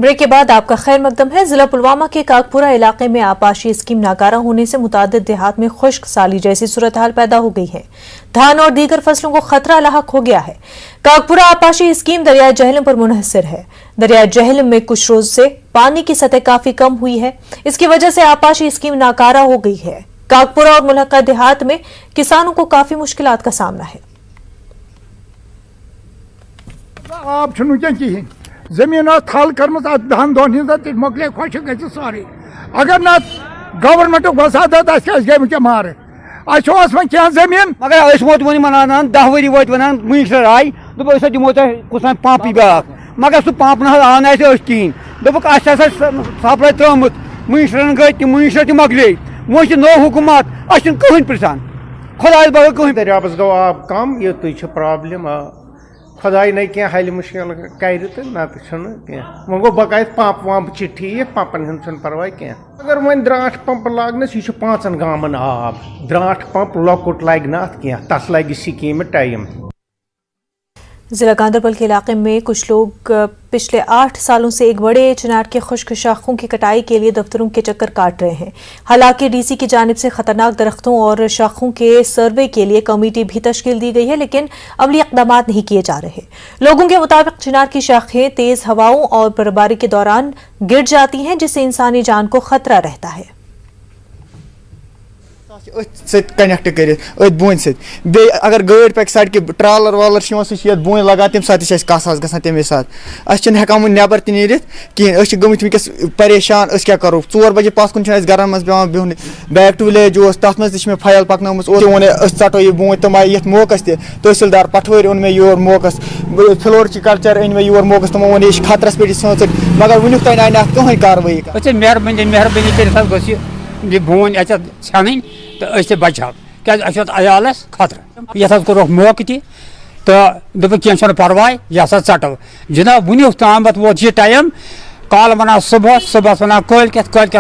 Break के बाद आपका खैर मकदम है। जिला पुलवामा के काकपुरा इलाके में आपाशी स्कीम नाकारा होने से मुतादिद देहात में खुश्क साली जैसी सूरत हाल पैदा हो गई है। धान और दीगर फसलों को खतरा लाहक हो गया है। काकपुरा आपाशी स्कीम दरियाए जहलम पर मुनहसर है। दरियाए जहलम में कुछ रोज से पानी की सतह काफी कम हुई है। इसकी वजह से आपाशी स्कीम नाकारा हो गई है। काकपुरा और मुल्हका देहात में किसानों को काफी मुश्किलात का सामना है। जमीन थल कर्म 10 दिन मोकले खुश गि सारे अगर न गवर्नमेंट वसादत गई मार वो क्या जमीन मगर वो वन 10 वरी वो वन मिनिस्टर आय दोप दिमो कुछ पंप ब्या मगर सह पंप ना कहें दोप सप्लाई त्रुत मिनिस्टर गई तम मिनिस्टर तक मकले वो नो हुकूमत कहन पृछान खुदा बगैर कहीं दरियाबस गो आब कम ये प्रॉब्लम खुदा न क्या हल मुश्किल कर तो ना वो बकायद पंप वंप ठीक पंपन हूँ परवाह क्या अगर वन द्राट पंप लागनस यह 5 गामन आब द्राट पंप लकुट लग ना क्या तस लग स्कीम टाइम। जिला गांधरबल के इलाके में कुछ लोग पिछले 8 सालों से एक बड़े चिनार के खुश्क शाखों की कटाई के लिए दफ्तरों के चक्कर काट रहे हैं। हालांकि डीसी की जानिब से खतरनाक दरख्तों और शाखों के सर्वे के लिए कमेटी भी तश्कील दी गई है, लेकिन अमली इक़दाम नहीं किए जा रहे। लोगों के मुताबिक चिनार की शाखें तेज हवाओं और बर्फबारी के दौरान गिर जाती हैं, जिससे इंसानी जान को खतरा रहता है। कनेक्ट कर बून बे अगर गाड़ी पक सड़क ट्रालर वालर सह बून लगा तम सात कस ग तमे सात हेकान वन नबर नीर कहें गमित वनकस परेशान क्या करो 4 बजे पास कुन घर मज पे बिहन बैक टू विलेज तथ मे फाइल पकन वन षटो यह बून तम आए ये मौकस तहसीलदार पठवर ओन मे योर मौकस फ्लोरिकल्चर अन मे योर मौकस तमो वो खतरस पे सोच मगर वनुक तक आय कहीं कार्रवाई मेहरबानी यह बून छन तो बचाव क्या अयालस खतर ये कोर मौक तो दोप कह परवाह यह षटो जनाब वनुक ताम वोत यह टाइम काल वन सुबह सुबह वन कल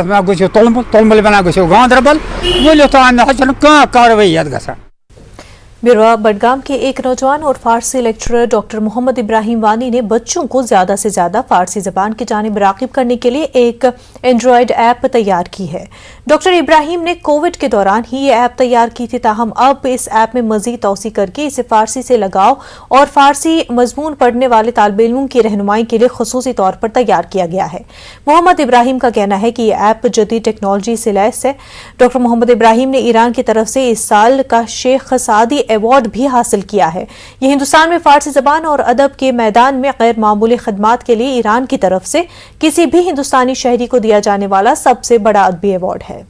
वन गो तुलमुल तुलमुल वन गो गांधरबल वो ताम कार्रवाई ग। ब्यूरो बडगाम के एक नौजवान और फारसी लेक्चरर डॉक्टर मोहम्मद इब्राहिम वानी ने बच्चों को ज्यादा से ज्यादा फारसी जबान की जानिब राग़िब करने के लिए एक एंड्रॉयड ऐप तैयार की है। डॉक्टर इब्राहिम ने कोविड के दौरान ही ये ऐप तैयार की थी, ताहम अब इस ऐप में मजीद तौसी करके इसे फारसी से लगाव और फारसी मजमून पढ़ने वाले तालिब इल्मों की रहनुमाई के लिए खुसूसी तौर पर तैयार किया गया है। मोहम्मद इब्राहिम का कहना है कि यह ऐप जदीद टेक्नोलॉजी से लैस है। डॉक्टर मोहम्मद इब्राहिम ने ईरान की तरफ से इस साल का शेख सादी अवार्ड भी हासिल किया है। यह हिंदुस्तान में फारसी जबान और अदब के मैदान में गैर मामूली खदमात के लिए ईरान की तरफ से किसी भी हिंदुस्तानी शहरी को दिया जाने वाला सबसे बड़ा अदबी अवार्ड है।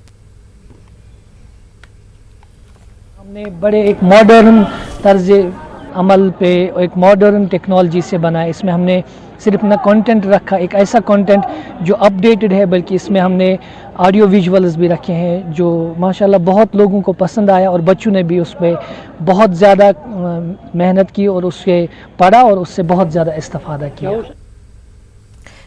हमने बड़े एक मॉडर्न तर्ज अमल पे एक मॉडर्न टेक्नोलॉजी से बनाया। इसमें हमने सिर्फ ना कंटेंट रखा, एक ऐसा कंटेंट जो अपडेटेड है, बल्कि इसमें हमने ऑडियो विजुअल्स भी रखे हैं जो माशाल्लाह बहुत लोगों को पसंद आया और बच्चों ने भी उसमें बहुत ज़्यादा मेहनत की और उससे पढ़ा और उससे बहुत ज़्यादा इस्तेफादा किया।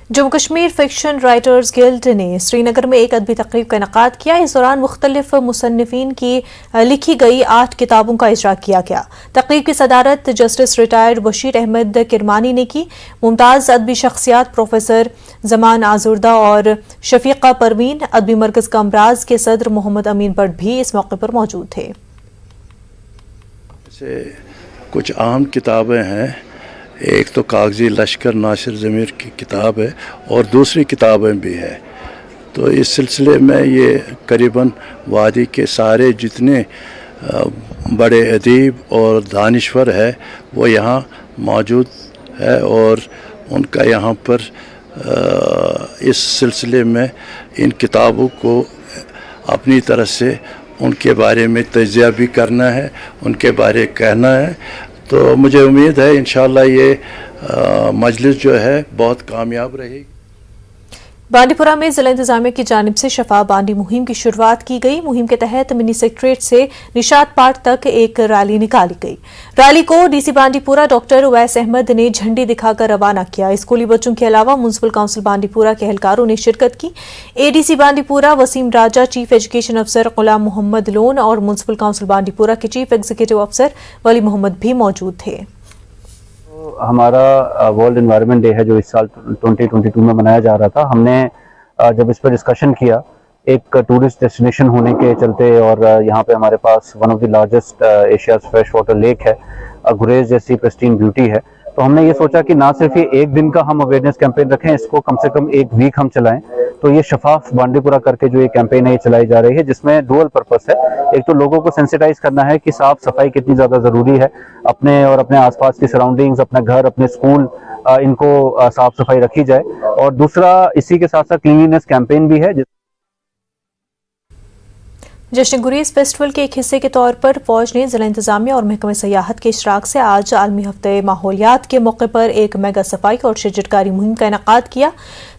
Jammu Kashmir fiction writers guild ने श्रीनगर में एक अदबी तकरीब का इनेकाद किया। इस दौरान मुख्तलिफ मुसन्निफीन की लिखी गई 8 किताबों का इजरा किया गया। तकरीब की सदारत जस्टिस रिटायर्ड बशीर अहमद किरमानी ने की। मुमताज़ अदबी शख्सियात प्रोफेसर जमान आजुर्दा और शफीका परवीन, अदबी मरकज़ कामराज के सदर मोहम्मद अमीन भट्ट भी इस मौके पर मौजूद थे। कुछ अहम किताबें हैं, एक तो कागजी लश्कर नासिर ज़मीर की किताब है और दूसरी किताबें भी है। तो इस सिलसिले में ये करीबन वादी के सारे जितने बड़े अदीब और दानिश्वर है वो यहाँ मौजूद है और उनका यहाँ पर इस सिलसिले में इन किताबों को अपनी तरह से उनके बारे में तजिया भी करना है, उनके बारे कहना है। तो मुझे उम्मीद है इंशाअल्लाह ये मजलिस जो है बहुत कामयाब रहेगी। बांडीपुरा में जिला इंतजामिया की जानिब से शफा बांडी मुहिम की शुरुआत की गई। मुहिम के तहत मिनी सेक्रेटरीट से निशात पार्क तक एक रैली निकाली गई। रैली को डीसी बांडीपुरा डॉक्टर उवैस अहमद ने झंडी दिखाकर रवाना किया। स्कूली बच्चों के अलावा म्युनिसिपल काउंसिल बांडीपुरा के एहलकारों ने शिरकत की। एडीसी बांडीपुरा वसीम राजा, चीफ एजुकेशन अफसर गुलाम मोहम्मद लोन और म्युनिसिपल काउंसिल बांडीपुरा के चीफ एग्जीक्यूटिव अफसर वली मोहम्मद भी मौजूद थे। ہمارا ورلڈ انوائرمنٹ ڈے ہے جو اس سال 2022 میں منایا جا رہا تھا، ہم نے جب اس پر ڈسکشن کیا، ایک ٹورسٹ ڈیسٹینیشن ہونے کے چلتے اور یہاں پہ ہمارے پاس one of the largest Asia's fresh water lake ہے، گریز جیسی پرسٹین بیوٹی ہے، تو ہم نے یہ سوچا کہ نہ صرف یہ ایک دن کا ہم اویئرنیس کیمپین رکھیں، اس کو کم سے کم ایک ویک ہم چلائیں. تو یہ شفاف بانڈی پورہ کر کے جو یہ کیمپین ہے یہ چلائی جا رہی ہے، جس میں ڈوئل پرپس ہے. ایک تو لوگوں کو سینسیٹائز کرنا ہے کہ صاف صفائی کتنی زیادہ ضروری ہے، اپنے اور اپنے آس پاس کی سراؤنڈنگز، اپنے گھر، اپنے اسکول، ان کو صاف صفائی رکھی جائے. اور دوسرا اسی کے ساتھ ساتھ کلینلینس کیمپین بھی ہے. جشن گریز فیسٹیول کے ایک حصے کے طور پر فوج نے ضلع انتظامیہ اور محکمہ سیاحت کے اشتراک سے آج عالمی ہفتہ ماحولیات کے موقع پر ایک میگا صفائی اور شجرکاری مہم کا انعقاد کیا.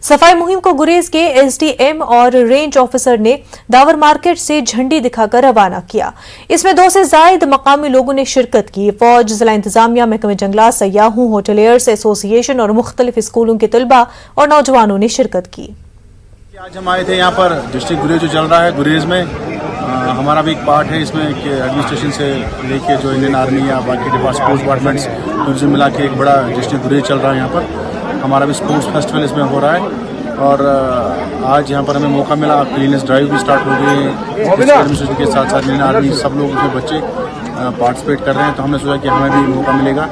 صفائی مہم کو گریز کے ایس ڈی ایم اور رینج آفیسر نے داور مارکیٹ سے جھنڈی دکھا کر روانہ کیا. اس میں 200 سے زائد مقامی لوگوں نے شرکت کی. فوج، ضلع انتظامیہ، محکمہ جنگلات، سیاحوں، ہوٹلیئرز ایسوسی ایشن اور مختلف اسکولوں کے طلباء اور نوجوانوں نے شرکت کی. آج ہم آئے تھے یہاں پر ڈسٹرکٹ گریز جو چل رہا ہے گریز میں، ہمارا بھی ایک پارٹ ہے اس میں کہ ایڈمنسٹریشن سے لے کے جو انڈین آرمی یا باقی اسپورٹس ڈپارٹمنٹس ٹورزم ملا کے ایک بڑا ڈسٹرکٹ گریز چل رہا ہے. یہاں پر ہمارا بھی اسپورٹس فیسٹیول اس میں ہو رہا ہے، اور آج یہاں پر ہمیں موقع ملا. کلیننس ڈرائیو بھی اسٹارٹ ہو گئی ہے ایڈمنسٹریشن کے ساتھ ساتھ انڈین آرمی سب لوگ جو بچے پارٹیسپیٹ کر رہے ہیں، تو ہم نے سوچا کہ ہمیں بھی موقع ملے گا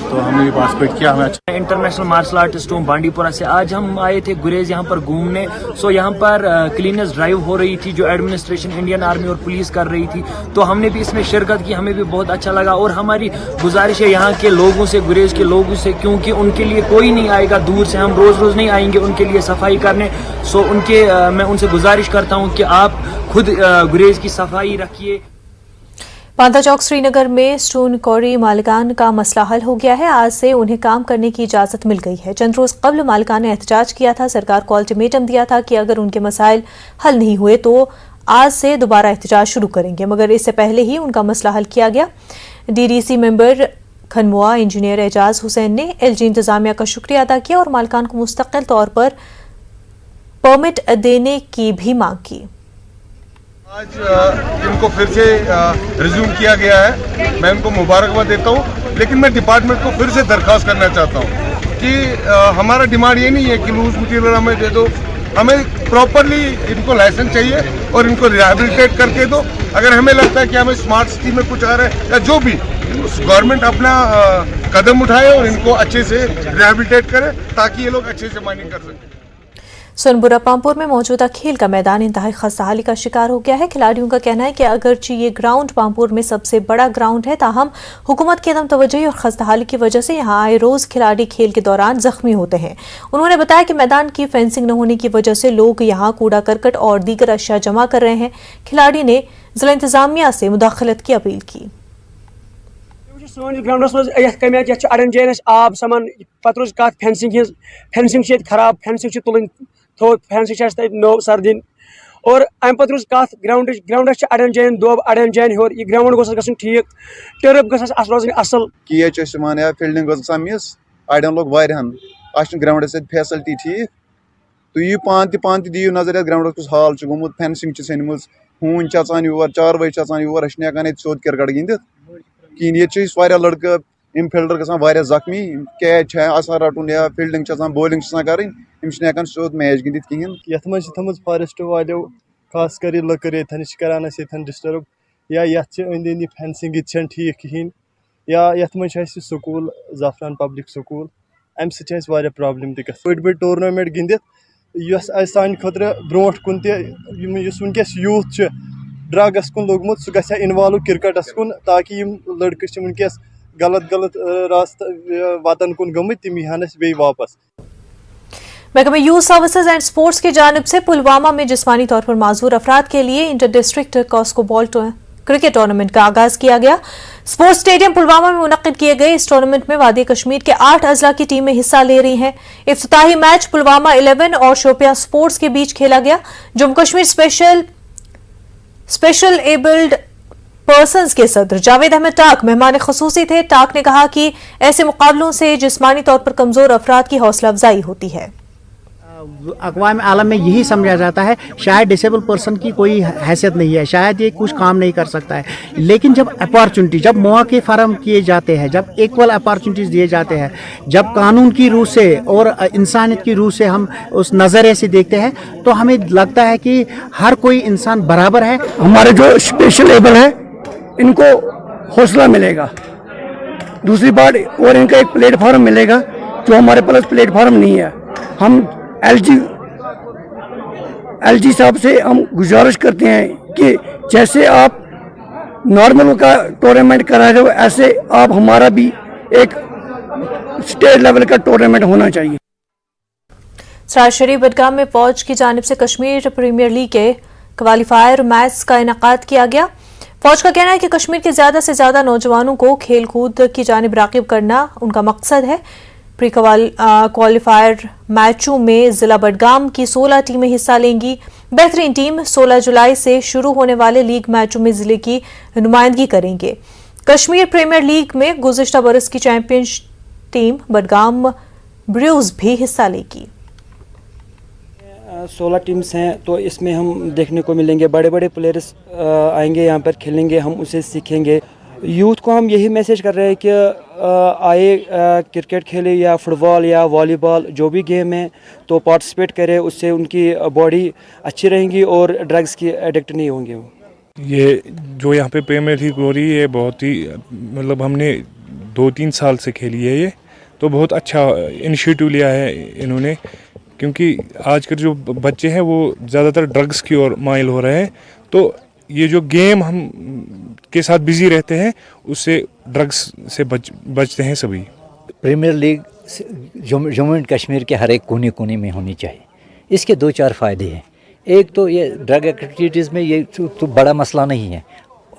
تو ہم نے بھی پارٹیسپیٹ کیا. ہمیں اچھا انٹرنیشنل مارشل آرٹسٹ ہوں بانڈی پورہ سے. آج ہم آئے تھے گریز یہاں پر گھومنے. سو یہاں پر کلیننس ڈرائیو ہو رہی تھی جو ایڈمنسٹریشن انڈین آرمی اور پولیس کر رہی تھی، تو ہم نے بھی اس میں شرکت کی. ہمیں بھی بہت اچھا لگا، اور ہماری گزارش ہے یہاں کے لوگوں سے، گریز کے لوگوں سے، کیونکہ ان کے لیے کوئی نہیں آئے گا دور سے، ہم روز روز نہیں آئیں گے ان کے لیے صفائی کرنے. سو میں ان سے گزارش کرتا ہوں کہ آپ خود گریز کی صفائی رکھیے. پانتا چوک سری نگر میں اسٹون کوری مالکان کا مسئلہ حل ہو گیا ہے. آج سے انہیں کام کرنے کی اجازت مل گئی ہے. چند روز قبل مالکان نے احتجاج کیا تھا. سرکار کو الٹیمیٹم دیا تھا کہ اگر ان کے مسائل حل نہیں ہوئے تو آج سے دوبارہ احتجاج شروع کریں گے، مگر اس سے پہلے ہی ان کا مسئلہ حل کیا گیا. ڈی ڈی سی ممبر کھنموا انجینئر اعجاز حسین نے ایل جی انتظامیہ کا شکریہ ادا کیا اور مالکان کو مستقل طور پر پرمٹ دینے کی بھی مانگ کی. آج ان کو پھر سے ریزیوم کیا گیا ہے، میں ان کو مبارکباد دیتا ہوں، لیکن میں ڈپارٹمنٹ کو پھر سے درخواست کرنا چاہتا ہوں کہ ہمارا ڈیمانڈ یہ نہیں ہے کہ لوز مٹیریل ہمیں دے دو، ہمیں پراپرلی ان کو لائسنس چاہیے اور ان کو ریہیبلیٹیٹ کر کے دو. اگر ہمیں لگتا ہے کہ ہمیں اسمارٹ سٹی میں کچھ آ رہا ہے یا جو بھی، گورنمنٹ اپنا قدم اٹھائے اور ان کو اچھے سے ریہیبلیٹیٹ کرے تاکہ یہ لوگ اچھے سے مائننگ کر سکیں. سونبرا پامپور میں موجودہ کھیل کا میدان انتہائی خستحالی کا شکار ہو گیا ہے. کھلاڑیوں کا کہنا ہے کہ اگرچہ یہ گراؤنڈ پامپور میں سب سے بڑا گراؤنڈ ہے، تاہم حکومت کی عدم توجہی اور خستحالی کی وجہ سے یہاں آئے روز کھلاڑی کھیل کے دوران زخمی ہوتے ہیں. انہوں نے بتایا کہ میدان کی فینسنگ نہ ہونے کی وجہ سے لوگ یہاں کوڑا کرکٹ اور دیگر اشیاء جمع کر رہے ہیں. کھلاڑی نے ضلع انتظامیہ سے مداخلت کی اپیل کی. سونس گراؤنڈس مز کمی اڑین جائن آب سمان پتہ روز کت فینسنگ خراب، فینسنگ تلن فینسنگ نو سر دن، اور ام پتہ روز کت گراؤنڈس اڑین جائن دوب اڑین جائن ہور. یہ گراؤنڈ گوس گژھن ٹھیک، ٹرف گژھس روزن اصل. کیچ مان یا فیلڈنگ گژھان مس اڑین لوگ واریاہن اچھا گراؤنڈس فیسلٹی ٹھیک. تھی پان تہ دیو نظر یتھ گراؤنڈس کس حال گومت، فینسنگ ژھنم، ہون اژان یور، چاروٲے اژان یور، أسۍ چھِنہٕ ہٮ۪کان ییٚتہِ سیوٚد کِرکٹ گِنٛدِتھ کِہیٖنۍ. ییٚتہِ چھِ واریاہ لڑکہٕ یِم فیلڈر گژھان واریاہ زخمی، کیچ چھِ آسان رٹُن یا فیلڈنگ چھِ آسان، بولنگ چھِ آسان کَرٕنۍ، یِم چھِنہٕ ہٮ۪کان سیوٚد میچ گِنٛدِتھ کِہیٖنۍ. یَتھ منٛز چھِ تھٲومٕژ فارسٹ والیو خاص کر یہِ لٔکٕر ییٚتٮ۪ن چھِ کران أسۍ ییٚتٮ۪ن ڈِسٹٔرٕب، یا یَتھ چھِ أنٛدۍ أنٛدۍ یہِ فینسِنٛگ یہِ تہِ چھَنہٕ ٹھیٖک کِہیٖنۍ، یا یَتھ منٛز چھِ اَسہِ سکوٗل زعفران پبلک سکوٗل، اَمہِ سۭتۍ چھِ اَسہِ واریاہ پرٛابلِم تہِ گژھان. بٔڑۍ بٔڑۍ ٹورنامٮ۪نٛٹ گِنٛدِتھ یۄس اَسہِ سانہِ خٲطرٕ برونٛٹھ کُن تہِ یُس وٕنکٮ۪س یوٗتھ چھُ ڈرٛگس کُن لوٚگمُت سُہ گژھِ ہا اِنوالو کِرکٹس کُن، تاکہِ یِم لڑکہٕ چھِ وٕنکٮ۪س غلط راستہٕ وتن کُن گٔمٕتۍ تِم یی ہن اَسہِ بیٚیہِ واپس. محکمہ یوتھ سروسز اینڈ سپورٹس کی جانب سے پلوامہ میں جسمانی طور پر معذور افراد کے لیے inter district Cosco ball cricket tournament کا آغاز کیا گیا. اسپورٹس اسٹیڈیم پلوامہ میں منعقد کیے گئے اس ٹورنامنٹ میں وادی کشمیر کے 8 اضلاع کی ٹیمیں حصہ لے رہی ہیں. افتتاحی میچ پلوامہ 11 اور شوپیاں سپورٹس کے بیچ کھیلا گیا. Jammu Kashmir special abled persons کے صدر جاوید احمد ٹاک مہمان خصوصی تھے. ٹاک نے کہا کہ ایسے مقابلوں سے جسمانی طور پر کمزور افراد کی حوصلہ افزائی ہوتی ہے. अक़वाम आलम में यही समझा जाता है शायद डिसेबल पर्सन की कोई हैसियत नहीं है, शायद ये कुछ काम नहीं कर सकता है, लेकिन जब अपॉर्चुनिटी, जब मौके फराहम किए जाते हैं, जब इक्वल अपॉर्चुनिटीज़ दिए जाते हैं, जब कानून की रूह से और इंसानियत की रूह से हम उस नज़रिए से देखते हैं, तो हमें लगता है कि हर कोई इंसान बराबर है। हमारे जो स्पेशल एबल है इनको हौसला मिलेगा, दूसरी बात और इनका एक प्लेटफार्म मिलेगा जो हमारे पास प्लेटफार्म नहीं है। हम एलजी साहब से हम गुजारिश करते हैं कि जैसे आप नॉर्मल का टूर्नामेंट करा रहे हो, ऐसे आप हमारा भी एक स्टेट लेवल का टूर्नामेंट होना चाहिए। सराय शरीफ बडगाम में फौज की जानिब से कश्मीर प्रीमियर लीग के क्वालिफायर मैच का इनेकाद किया गया। फौज का कहना है कि कश्मीर के ज्यादा से ज्यादा नौजवानों को खेल कूद की जानिब राग़िब करना उनका मकसद है। प्री क्वालिफायर मैचों में जिला बडगाम की 16 टीमें हिस्सा लेंगी। बेहतरीन टीम 16 जुलाई से शुरू होने वाले लीग मैचों में जिले की नुमाइंदगी करेंगे। कश्मीर प्रीमियर लीग में गुज़िश्ता बरस की चैंपियन टीम बडगाम ब्रूज भी हिस्सा लेगी। 16 टीम्स हैं, तो इसमें हम देखने को मिलेंगे बड़े बड़े प्लेयर्स आएंगे यहाँ पर खेलेंगे, हम उसे सीखेंगे। यूथ को हम यही मैसेज कर रहे हैं कि आए क्रिकेट खेले या फुटबॉल या वॉलीबॉल जो भी गेम है तो पार्टिसिपेट करें, उससे उनकी बॉडी अच्छी रहेंगी और ड्रग्स की एडिक्ट नहीं होंगे वो। ये जो यहाँ पे प्रीमियर लीग हो रही है बहुत ही मतलब हमने 2-3 साल से खेली है, ये तो बहुत अच्छा इनिशिएटिव लिया है इन्होंने, क्योंकि आजकल जो बच्चे हैं वो ज़्यादातर ड्रग्स की ओर माइल हो रहे हैं, तो ये जो गेम हम के साथ बिजी रहते हैं उससे ड्रग्स से बचते हैं सभी। Premier league Jammu and Kashmir के हर एक कोने कोने में होनी चाहिए। इसके 2-4 फ़ायदे हैं। एक तो ये ड्रग एक्टिविटीज़ में ये तो बड़ा मसला नहीं है।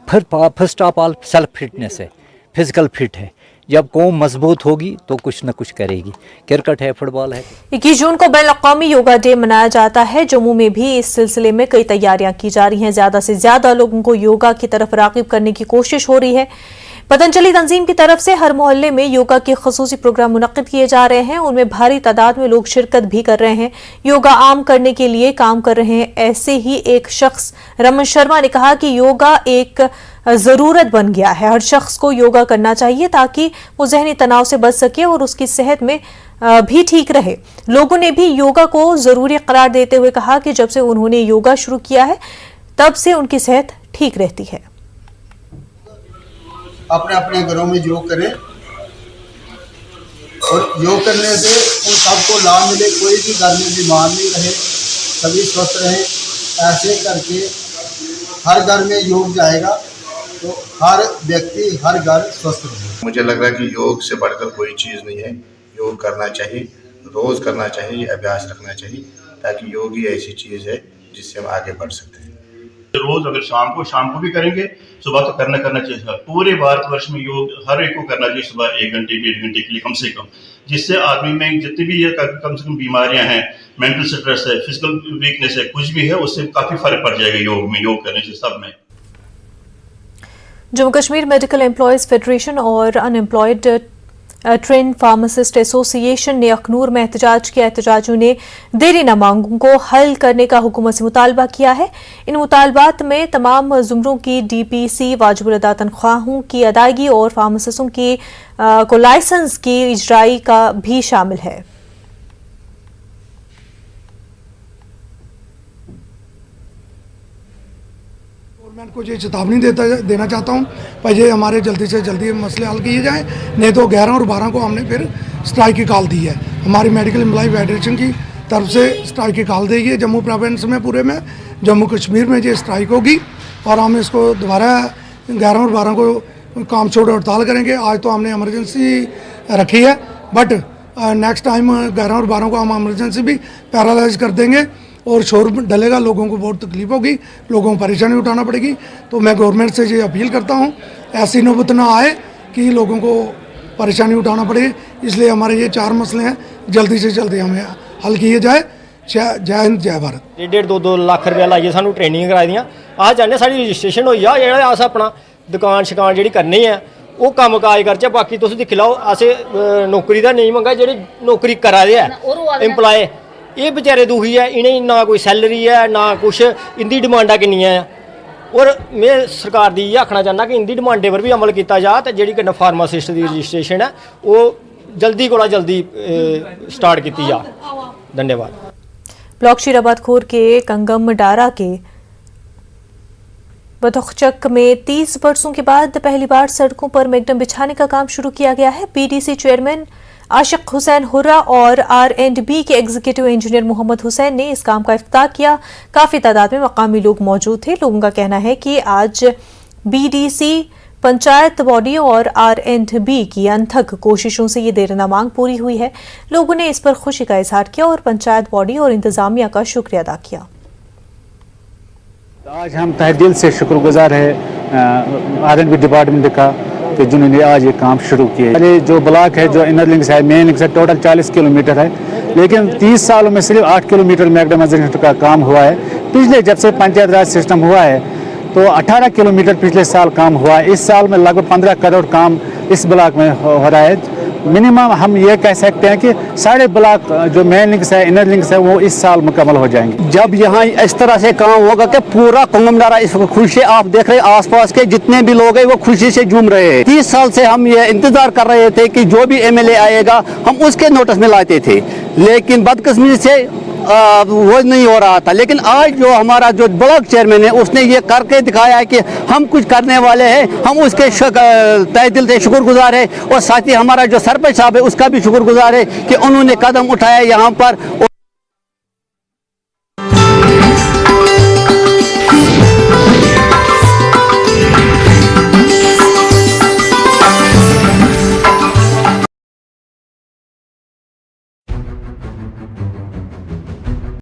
फिर first of all self fitness है, फिज़िकल फिट है। जब कौम मजबूत होगी तो कुछ न कुछ करेगी। क्रिकेट है, फुटबॉल है। 21 जून को बैनुल-अक़वामी योगा डे मनाया जाता है। जम्मू में भी इस सिलसिले में कई तैयारियां की जा रही हैं। ज्यादा से ज्यादा लोगों को योगा की तरफ राग़िब करने की कोशिश हो रही है। पतंजलि तंजीम की तरफ से हर मोहल्ले में योगा के ख़ुसूसी प्रोग्राम मुनक़्क़िद किए जा रहे हैं। उनमें भारी तादाद में लोग शिरकत भी कर रहे हैं, योगा आम करने के लिए काम कर रहे हैं। ऐसे ही एक शख्स रमन शर्मा ने कहा कि योगा एक ज़रूरत बन गया है। हर शख्स को योगा करना चाहिए ताकि वो ज़हनी तनाव से बच सके और उसकी सेहत में भी ठीक रहे। लोगों ने भी योगा को ज़रूरी करार देते हुए कहा कि जब से उन्होंने योगा शुरू किया है तब से उनकी सेहत ठीक रहती है। अपने अपने घरों में योग करें और योग करने से उन सबको लाभ मिले, कोई भी घर में बीमार नहीं रहे, सभी स्वस्थ रहें। ऐसे करके हर घर में योग जाएगा तो हर व्यक्ति हर घर स्वस्थ रहे। मुझे लग रहा है कि योग से बढ़कर कोई चीज़ नहीं है। योग करना चाहिए, रोज़ करना चाहिए, अभ्यास रखना चाहिए, ताकि योग ही ऐसी चीज़ है जिससे हम आगे बढ़ सकते हैं। रोज अगर शाम को भी करेंगे, सुबह तो करना चाहिए। पूरे भारतवर्ष में योग हर एक को करना चाहिए, सुबह 1 घंटे 1.5 घंटे के लिए कम से कम, जिससे आदमी में जितनी भी ये कम से कम बीमारियां हैं, मेंटल स्ट्रेस है, फिजिकल वीकनेस है, कुछ भी है, उससे काफी फर्क पड़ जाएगा योग करने से सब में। Jammu Kashmir medical employees federation और अनएम्प्लॉयड ट्रेन फार्मासिस्ट एसोसिएशन ने अखनूर में एहतजाज किया। एहतजाजियों ने देरी न मांगों को हल करने का हुकूमत से मुतालबा किया है। इन मुतालबात में तमाम ज़ुमरों की DPC वाजिबुल अदा तनख्वाहों की अदायगी और फार्मासिस्टों की को लाइसेंस की इजराई का भी शामिल है। गवर्नमेंट को ये चेतावनी देना चाहता हूँ, पहले हमारे जल्दी से जल्दी मसले हल किए जाएँ, नहीं तो 11 और 12 को हमने फिर स्ट्राइक की कॉल दी है। हमारी मेडिकल एम्प्लॉय फेडरेशन की तरफ से स्ट्राइक की कॉल दी है। जम्मू प्रोविंस में पूरे में जम्मू कश्मीर में ये स्ट्राइक होगी और हम इसको दोबारा 11 और 12 को काम छोड़ हड़ताल करेंगे। आज तो हमने इमरजेंसी रखी है, बट नेक्स्ट टाइम 11 और 12 को हम इमरजेंसी भी पैरालाइज कर देंगे और शोर डलेगा, लोगों को बहुत तकलीफ होगी, लोगों को परेशानी उठाना पड़ेगी। तो मैं गवर्नमेंट से ये अपील करता हूँ ऐसी नौबत ना आए कि लोगों को परेशानी उठाना पड़े। इसलिए हमारे ये 4 मसले हैं, जल्दी से जल्दी हमें हल किए जाए। जय हिंद, जय भारत। 1.5-2 लाख रुपया लाइए सानू ट्रेनिंग कराई दियां। अस चाहते साडी रजिस्ट्रेशन होई जा, जेह्ड़ा अस अपना दुकान शकान जेह्ड़ी करनी है वो कम्म काज करचै। बाकी तुस दिक्खी लैओ, असें नौकरी दा नहीं मंगा, जेह्ड़ी नौकरी करा दे है एम्प्लॉय ये बेचारे दुखी है, इन्हें ना कोई सैलरी है ना कुछ, इंदी डिमांडा किन्नियां है। और मैं सरकार दी ये आखना चाहना कि इंदी डिमांडें पर भी अमल किया जा, तो जिहड़ी कन्नै फार्मासिस्ट की रजिस्ट्रेशन है वो जल्दी कोला जल्दी स्टार्ट की जा। धन्यवाद। ब्लॉक शीराबाद खोर के कंगम डारा के बदौखचक में 30 बरसों के बाद पहली बार सड़कों पर मैगडम बिछाने का काम शुरू किया गया है। बीडीसी चेयरमैन आशिक हुसैन हुर्रा और R&B के एग्जीक्यूटिव इंजीनियर मोहम्मद हुसैन ने इस काम का इफ्तिताह किया। काफ़ी तादाद में मकामी लोग मौजूद थे। लोगों का कहना है कि आज बीडीसी, पंचायत बॉडी और R&B की अनथक कोशिशों से ये देरना मांग पूरी हुई है। लोगों ने इस पर खुशी का इजहार किया और पंचायत बॉडी और इंतजामिया का शुक्रिया अदा किया। आज हम तहे दिल से शुक्रगुजार है R&B डिपार्टमेंट का कि जिन्होंने आज ये काम शुरू किया। पहले जो ब्लॉक है, जो इनर लिंक्स है, मेन लिंक्स है, टोटल 40 किलोमीटर है, लेकिन 30 सालों में सिर्फ 8 किलोमीटर मैगडमाइजेशन का काम हुआ है। पिछले जब से पंचायत राज सिस्टम हुआ है तो 18 किलोमीटर पिछले साल काम हुआ है। इस साल में लगभग 15 करोड़ काम इस ब्लॉक में हो रहा है। मिनिमम हम ये कह सकते हैं कि सारे ब्लॉक जो मेन लिंक्स है, इनर लिंक्स है, वो इस साल मुकम्मल हो जाएंगे। जब यहाँ इस तरह से काम होगा कि पूरा कंगम डारा इस खुशी आप देख रहे हैं, आसपास के जितने भी लोग हैं वो खुशी से झूम रहे हैं। 30 साल से हम ये इंतजार कर रहे थे कि जो भी MLA आएगा हम उसके नोटिस में लाते थे, लेकिन बदकिस्मती से वो नहीं हो रहा था। लेकिन आज जो हमारा जो ब्लॉक चेयरमैन है उसने ये करके दिखाया है कि हम कुछ करने वाले हैं। हम उसके तहे दिल से शुक्रगुजार है और साथ ही हमारा जो सरपंच साहब है उसका भी शुक्रगुजार है कि उन्होंने कदम उठाया यहाँ पर।